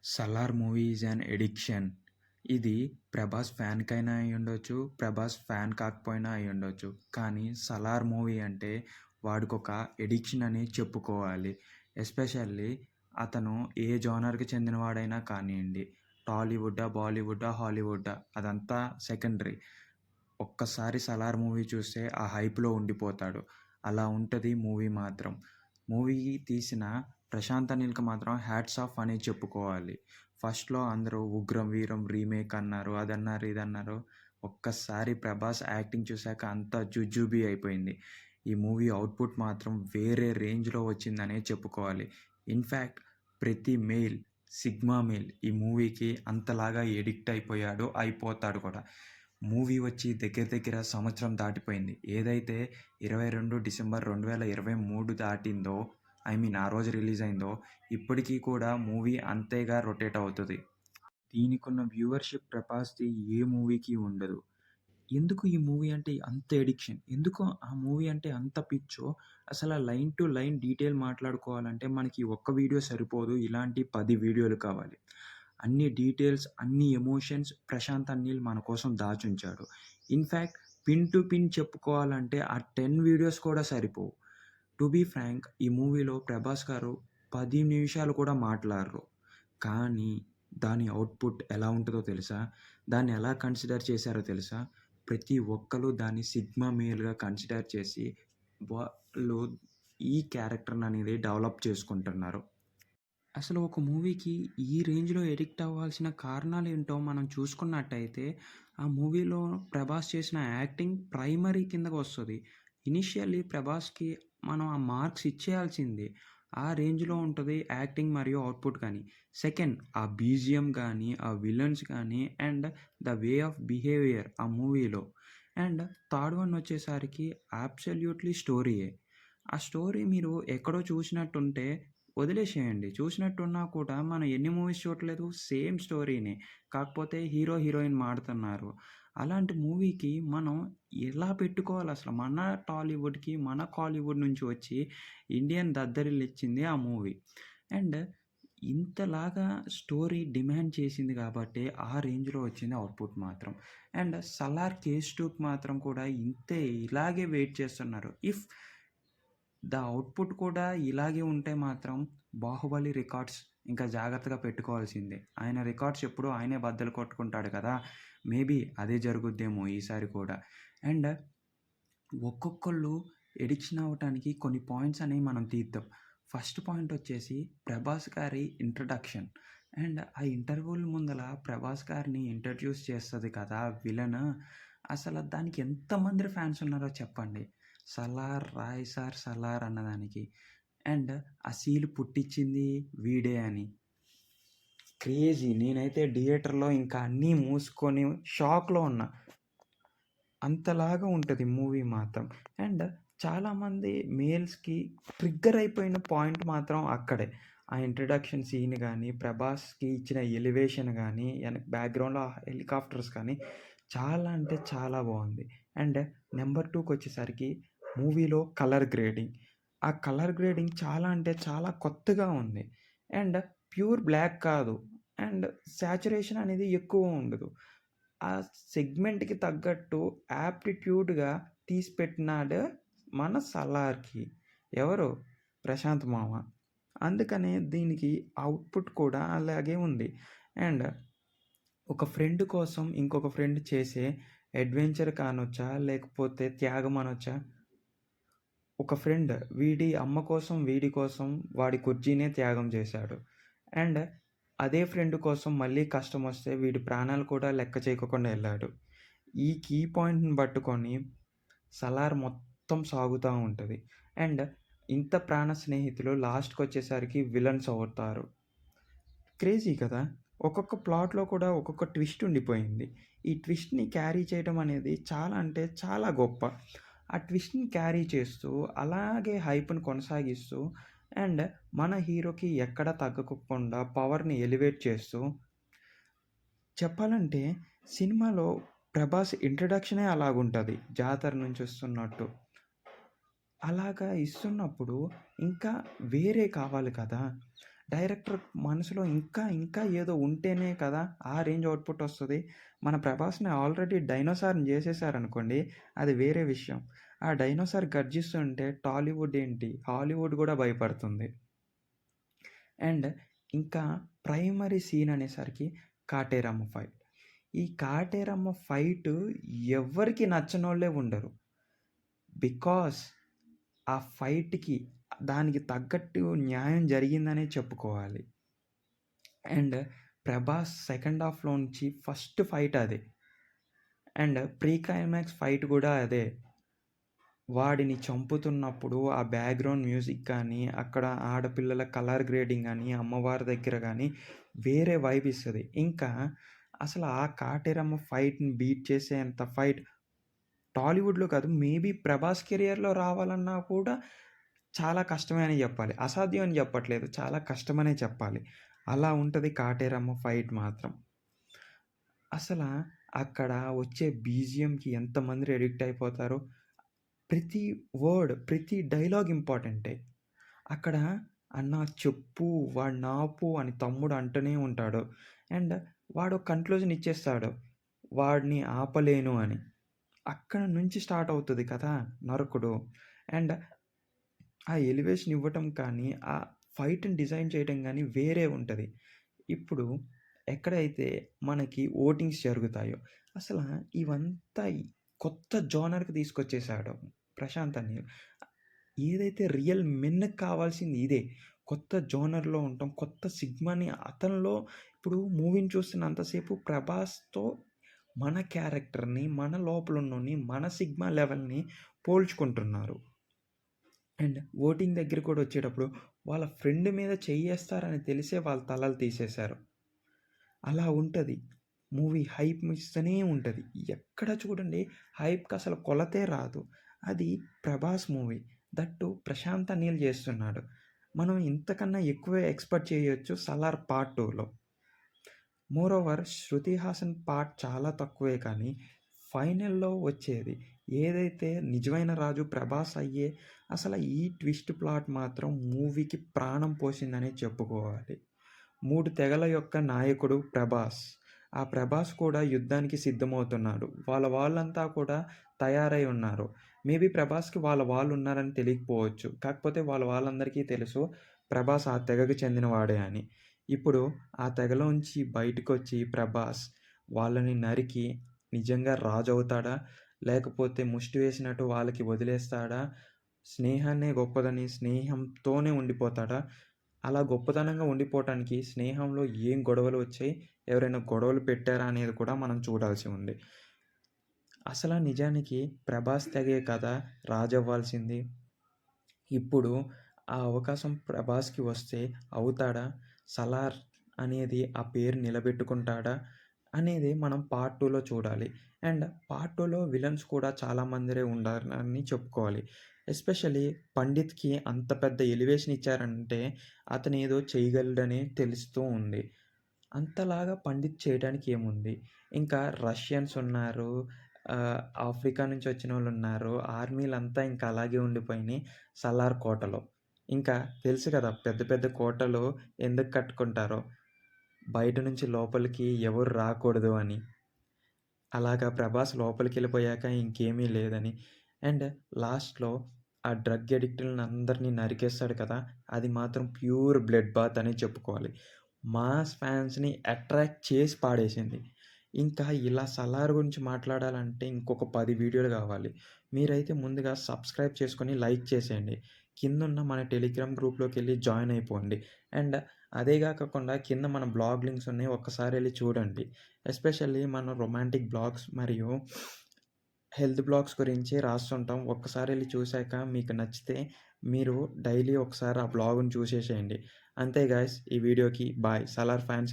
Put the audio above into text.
'Salaar' movie is an addiction. ఇది 'ప్రభాస్' ఫ్యాన్‌కైనా అయ్యుండొచ్చు, 'Prabhas' fan కాకపోయినా అయ్యుండొచ్చు. కానీ 'సలార్' మూవీ అంటే వాడికొక ఎడిక్షన్ అని చెప్పుకోవాలి. ఎస్పెషల్లీ అతను ఏ జోనర్‌కి చెందినవాడైనా కానియండి. టాలీవుడ్డా, బాలీవుడ్డా, హాలీవుడ్డా అదంతా సెకండరీ. ఒక్కసారి 'సలార్' మూవీ చూస్తే ఆ హైప్‌లో ఉండిపోతాడు. అలా ఉంటది మూవీ మాత్రం. మూవీ తీసిన ప్రశాంత్ నీల్‌కి మాత్రం హ్యాట్స్ ఆఫ్ అనే చెప్పుకోవాలి. ఫస్ట్‌లో అందరూ 'ఉగ్రం వీరం' రీమేక్ అన్నారు. అదన్నారు, ఇదన్నారు. ఒక్కసారి 'ప్రభాస్' యాక్టింగ్ చూసాక అంతా జుజుబి అయిపోయింది. ఈ మూవీ అవుట్‌పుట్ మాత్రం వేరే రేంజ్‌లో వచ్చిందనే చెప్పుకోవాలి. ఇన్‌ఫాక్ట్ ప్రతి మెయిల్, సిగ్మా మెయిల్ ఈ మూవీకి అంతలాగా ఎడిక్ట్ అయిపోయాడు, అయిపోతాడు కూడా. మూవీ వచ్చి దగ్గర దగ్గర సంవత్సరం దాటిపోయింది. ఏదైతే 22 డిసెంబర్ 2023 దాటిందో, ఐ మీన్ ఆ రోజు రిలీజ్ అయిందో, ఇప్పటికీ కూడా మూవీ అంతేగా రొటేట్ అవుతది. దీనికున్న వ్యూవర్‌షిప్ 'ప్రభాస్‌ది' ఏ మూవీకి ఉండదు. ఎందుకు ఈ మూవీ అంటే అంత ఎడిక్షన్? ఎందుకు ఆ మూవీ అంటే అంత పిచ్చో, అసల లైన్ టు లైన్ డీటెయిల్ మాట్లాడుకోవాలంటే మనకి ఒక్క వీడియో సరిపోదు. ఇలాంటి 10 వీడియోలు కావాలి. అన్ని డీటెయిల్స్, అన్ని ఎమోషన్స్ ప్రశాంత్ నీల్ మన కోసం దాచుంచాడు. ఇన్‌ఫాక్ట్ పిన్ టు పిన్ చెప్పుకోవాలంటే ఆ 10 వీడియోస్ కూడా సరిపోవు. టు బీ ఫ్రాంక్ ఈ మూవీలో 'ప్రభాస్' గారు 10 నిమిషాలు కూడా మాట్లాడరు. కానీ దాని అవుట్‌పుట్ ఎలా ఉంటదో తెలుసా? దాన్ని ఎలా కన్సిడర్ చేశారో తెలుసా? ప్రతి ఒక్కళ్ళు దాన్ని సిగ్మా మేల్‌గా కన్సిడర్ చేసి వాళ్ళు ఈ క్యారెక్టర్‌ననేది డెవలప్ చేసుకుంటున్నారు. అసలు ఒక మూవీకి ఈ రేంజ్‌లో ఎడిక్ట్ అవ్వాల్సిన కారణాలేంటో మనం చూసుకున్నట్టయితే, ఆ మూవీలో 'ప్రభాస్' చేసిన యాక్టింగ్ ప్రైమరీ కిందకొస్తది. ఇనీషియల్లీ 'ప్రభాస్‌కి' మనం ఆ మార్క్స్ ఇచ్చేయాల్సిందే. ఆ రేంజ్‌లో ఉంటది యాక్టింగ్ మరియు అవుట్‌పుట్ గాని. సెకండ్ ఆ బీజీఎం గాని, ఆ విలన్స్ గాని and the way of behaviour ఆ మూవీలో. అండ్ థర్డ్ వన్ వచ్చేసరికి అబ్సల్యూట్‌లీ స్టోరీయే. ఆ స్టోరీ మీరు ఎక్కడో చూసినట్టుంటే వదిలేసేయండి. చూసినట్టున్నా కూడా మనం ఎన్ని మూవీస్ చూడట్లేదు సేమ్ స్టోరీనే. కాకపోతే హీరో, హీరోయిన్ మారుతున్నారు. అలాంటి మూవీకి మనం ఎలా పెట్టుకోవాలసల? మన టాలీవుడ్‌కి, మన కాలీవుడ్ నుంచి వచ్చి ఇండియన్ దద్దరిల్లిచ్చింది ఆ మూవీ. అండ్ ఇంతలాగా స్టోరీ డిమాండ్ చేసింది కాబట్టే ఆ రేంజ్‌లో వచ్చింది అవుట్‌పుట్ మాత్రం. అండ్ 'సలార్ కేస్ 2'కి మాత్రం కూడా ఇంతే ఇలాగే వెయిట్ చేస్తున్నారు. ఇఫ్ ద అవుట్‌పుట్ కూడా ఇలాగే ఉంటే మాత్రం 'బాహుబలి' రికార్డ్స్ ఇంకా జాగ్రత్తగా పెట్టుకోవాల్సిందే. ఆయన రికార్డ్స్ ఎప్పుడూ ఆయనే బద్దలు కొట్టుకుంటాడు కదా! మేబీ అదే జరుగుద్దేమో ఈసారి కూడా. అండ్ ఒక్కొక్కళ్ళు ఎడిక్షన్ అవ్వటానికి కొన్ని పాయింట్స్ అనేవి మనం తీద్దాం. ఫస్ట్ పాయింట్ వచ్చేసి 'ప్రభాస్' గారి ఇంట్రడక్షన్. అండ్ ఆ ఇంటర్వెల్ ముందల 'ప్రభాస్' గారిని ఇంట్రడ్యూస్ చేస్తది కదా విలన్. అసల దానికి ఎంతమంది ఫ్యాన్స్ ఉన్నారో చెప్పండి. 'సలార్ రాయ్ సార్ సలార్' అన్నదానికి. అండ్ ఆ సీల్ పుట్టించింది వీడే అని. క్రేజీ. నేనైతే థియేటర్‌లో ఇంకా అన్నీ మూసుకొని షాక్‌లో ఉన్నా. అంతలాగా ఉంటది మూవీ మాత్రం. అండ్ చాలామంది మేల్స్‌కి ట్రిగ్గర్ అయిపోయిన పాయింట్ మాత్రం అక్కడే. ఆ ఇంట్రడక్షన్ సీన్ గాని, 'ప్రభాస్‌కి' ఇచ్చిన ఎలివేషన్ గాని, బ్యాక్‌గ్రౌండ్‌లో ఆ హెలికాప్టర్స్ కానీ చాలా అంటే చాలా బావుంది. అండ్ నెంబర్ 2కొచ్చేసరికి మూవీలో కలర్ గ్రేడింగ్. ఆ కలర్ గ్రేడింగ్ చాలా అంటే చాలా కొత్తగా ఉంది. అండ్ ప్యూర్ బ్లాక్ కాదు. అండ్ సాచురేషన్ అనేది ఎక్కువ ఉండదు. ఆ సెగ్మెంట్‌కి తగ్గట్టు యాప్టిట్యూడ్‌గా తీసిపెట్టినాడు మన 'సలార్‌కి'. ఎవరు? ప్రశాంత్ మామ. అందుకనే దీనికి అవుట్‌పుట్ కూడా అలాగే ఉంది. అండ్ ఒక ఫ్రెండ్ కోసం ఇంకొక ఫ్రెండ్ చేసే అడ్వెంచర్ కానొచ్చా? లేకపోతే త్యాగం అనొచ్చా? ఒక ఫ్రెండ్ వీడి అమ్మ కోసం, వీడి కోసం వాడి కుర్చీనే త్యాగం చేశాడు. అండ్ అదే ఫ్రెండ్ కోసం మళ్ళీ కష్టమొస్తే వీడి ప్రాణాలు కూడా లెక్క చేయకోకుండా ఎళ్ళాడు. ఈ కీ పాయింట్‌ని పట్టుకొని 'సలార్' మొత్తం సాగుతా ఉంటది. అండ్ ఇంత ప్రాణ స్నేహితులు లాస్ట్‌కొచ్చేసరికి విలన్స్ అవుతారు. క్రేజీ కదా! ఒక్కొక్క ప్లాట్‌లో కూడా ఒక్కొక్క ట్విస్ట్ ఉండిపోయింది. ఈ ట్విస్ట్‌ని క్యారీ చేయడం అనేది చాలా అంటే చాలా గొప్ప. ఆ ట్విస్ట్‌ని క్యారీ చేస్తూ, అలాగే హైప్‌ని కొనసాగిస్తూ అండ్ మన హీరోకి ఎక్కడ తగ్గకోకుండా పవర్‌ని ఎలివేట్ చేస్తూ చెప్పాలంటే సినిమాలో 'ప్రభాస్' ఇంట్రడక్షనే అలాగుంటది. జాతర నుంచి వస్తున్నట్టు. అలాగా ఇస్తున్నప్పుడు ఇంకా వేరే కావాలి కదా! డైరెక్టర్ మనసులో ఇంకా ఇంకా ఏదో ఉంటేనే కదా ఆ రేంజ్ అవుట్‌పుట్ వస్తది. మన 'ప్రభాస్‌ని' ఆల్రెడీ డైనోసార్‌ని చేసేసారనుకోండి, అది వేరే విషయం. ఆ డైనోసార్ గర్జిస్తుంటే టాలీవుడ్ ఏంటి, హాలీవుడ్ గూడా భయపడుతుంది. అండ్ ఇంకా ప్రైమరీ సీన్ అనేసరికి కాటేరమ్మ ఫైట్. ఈ కాటేరమ్మ ఫైటు ఎవ్వరికీ నచ్చనోళ్ళే ఉండరు. బికాస్ ఆ ఫైట్‌కి దానికి తగ్గట్టు న్యాయం జరిగిందనే చెప్పుకోవాలి. అండ్ 'ప్రభాస్' సెకండ్ హాఫ్‌లో నుంచి ఫస్ట్ ఫైట్ అదే. అండ్ ప్రీ క్లైమాక్స్ ఫైట్ గూడా అదే. వాడిని చంపుతున్నప్పుడు ఆ బ్యాక్‌గ్రౌండ్ మ్యూజిక్ గానీ, అక్కడ ఆడపిల్లల కలర్ గ్రేడింగ్ గానీ, అమ్మవారి దగ్గర గానీ వేరే వైబ్ ఇస్తది. ఇంకా అసలు ఆ కాటేరమ్మ ఫైట్‌ని బీట్ చేసేంత ఫైట్ టాలీవుడ్‌లో కాదు, మేబీ 'ప్రభాస్' కెరియర్‌లో రావాలన్నా కూడా చాలా కష్టమే అని జెప్పాలి. అసాధ్యం అని జెప్పట్లేదు. చాలా కష్టమనే చెప్పాలి. అలా ఉంటది కాటేరమ్మ ఫైట్ మాత్రం. అసల అక్కడ వచ్చే బీజీఎంకి ఎంతమంది అడిక్ట్ అయిపోతారో, ప్రతి వర్డ్, ప్రతి డైలాగ్ ఇంపార్టెంటే. అక్కడ "అన్నా చెప్పు, వాడిని ఆపు" అని తమ్ముడు అంటూనే ఉంటాడు. అండ్ వాడు కన్క్లూజన్ ఇచ్చేస్తాడు. వాడిని ఆపలేను అని. అక్కడ నుంచి స్టార్ట్ అవుతది కదా నరకుడు. అండ్ ఆ ఎలివేషన్ ఇవ్వటం కానీ, ఆ ఫైట్‌ని డిజైన్ చేయడం గానీ వేరే ఉంటది. ఇప్పుడు ఎక్కడైతే మనకి ఓటింగ్స్ జరుగుతాయో, అసల ఇవంతా కొత్త జోనర్‌కి తీసుకొచ్చేసాడు ప్రశాంత్ నీల్. ఏదైతే రియల్ మెన్‌కి కావాల్సింది ఇదే. కొత్త జోనర్‌లో ఉండటం, కొత్త సిగ్మాని అతనిలో ఇప్పుడు మూవీని చూస్తున్నంత సేపు 'ప్రభాస్‌తో' మన క్యారెక్టర్‌ని, మన లోపలున్నోడిని, మన సిగ్మా లెవెల్‌ని పోల్చుకుంటున్నారు. అండ్ ఓటింగ్ దగ్గర కూడా వచ్చేటప్పుడు వాళ్ళ ఫ్రెండ్ మీద చెయ్యేస్తారని తెలిసే వాళ్ళ తలలు తీసేశారు. అలా ఉంటది. మూవీ హైప్ ఇస్తూనే ఉంటది. ఎక్కడ చూడండి హైప్‌కసలు కొలతే రాదు. అది 'Prabhas' movie. That too Prashanth Neel చేస్తున్నాడు. మనం ఇంతకన్నా ఎక్కువే ఎక్స్‌పెక్ట్ చేయొచ్చు 'సలార్ పార్ట్ 2లో'. మోరోవర్ 'శృతి హాసన్' పార్ట్ చాలా తక్కువే కానీ, ఫైనల్‌లో వచ్చేది ఏదైతే నిజమైన రాజు 'ప్రభాస్' అయ్యే అసల ఈ ట్విస్ట్ ప్లాట్ మాత్రం మూవీకి ప్రాణం పోసిందనే చెప్పుకోవాలి. 3 తెగల యొక్క నాయకుడు 'ప్రభాస్'. ఆ 'ప్రభాస్' కూడా యుద్ధానికి సిద్ధమవుతున్నాడు. వాళ్ళంతా కూడా తయారై ఉన్నారు. మేబీ 'ప్రభాస్‌కి' వాళ్ళున్నారని తెలియకపోవచ్చు. కాకపోతే వాళ్ళందరికీ తెలుసు 'ప్రభాస్' ఆ తెగకు చెందినవాడే అని. ఇప్పుడు ఆ తెగలోంచి బయటకొచ్చి 'ప్రభాస్' వాళ్ళని నరికి నిజంగా రాజవుతాడా? లేకపోతే ముష్టి వేసినట్టు వాళ్ళకి వదిలేస్తాడా? స్నేహాన్నే గొప్పదని స్నేహంతోనే ఉండిపోతాడా? అలా గొప్పతనంగా ఉండిపోవటానికి స్నేహంలో ఏం గొడవలు వచ్చాయి? ఎవరైనా గొడవలు పెట్టారా? అనేది కూడా మనం చూడాల్సి ఉంది. అసల నిజానికి 'ప్రభాస్' తెగే కదా రాజవ్వాల్సింది. ఇప్పుడు ఆ అవకాశం 'ప్రభాస్‌కి' వస్తే అవుతాడా? 'సలార్' అనేది ఆ పేరు నిలబెట్టుకుంటాడా? అనేది మనం పార్ట్ 2లో చూడాలి. అండ్ పార్ట్ 2లో విలన్స్ కూడా చాలా మందిరే ఉండారని చెప్పుకోవాలి. ఎస్పెషల్లీ పండిత్‌కి అంత పెద్ద ఎలివేషన్ ఇచ్చారంటే అతనేదో చేయగలడని తెలుస్తూ ఉంది. అంతలాగా పండిత్ చేయడానికి ఏముంది? ఇంకా రష్యన్స్ ఉన్నారు. ఆఫ్రికా నుంచి వచ్చినోళ్ళున్నారు. ఆర్మీలంతా ఇంకా అలాగే ఉండిపోయినియి సలార్ కోటలో. ఇంకా తెలుసు కదా! పెద్ద పెద్ద కోటలు ఎందుకు కట్టుకుంటారో. బయట నుంచి లోపలికి ఎవరు రాకూడదు అని. అలాగా 'ప్రభాస్' లోపలికెళ్ళిపోయాక ఇంకేమీ లేదని. అండ్ లాస్ట్‌లో ఆ డ్రగ్ అడిక్టులనందరిని నరికేస్తాడు కదా! అది మాత్రం ప్యూర్ బ్లడ్ బాత్ అనే చెప్పుకోవాలి. మాస్ ఫ్యాన్స్‌ని అట్రాక్ట్ చేసి పాడేసింది. ఇంకా ఇలా 'సలార్' గురించి మాట్లాడాలంటే ఇంకొక 10 వీడియోలు కావాలి. మీరైతే ముందుగా సబ్స్క్రైబ్ చేసుకొని లైక్ చేసేయండి. కిందున్న మన టెలిగ్రామ్ గ్రూప్‌లోకెళ్ళి జాయిన్ అయిపోండి. అండ్ అదే కాకుండా కింద మన బ్లాగ్ లింక్స్ ఉన్నాయి. ఒక్కసారి ఎళ్లి చూడండి. ఎస్పెషల్లీ మనం రొమాంటిక్ బ్లాగ్స్ మరియు హెల్త్ బ్లాగ్స్ గురించి రాస్తుంటాం. ఒక్కసారి ఎళ్లి చూసాక మీకు నచ్చితే మీరు డైలీ ఒకసారి ఆ బ్లాగ్‌ని చూసేసేయండి. అంతే గైస్ ఈ వీడియోకి బాయ్. 'సలార్' ఫ్యాన్స్‌కి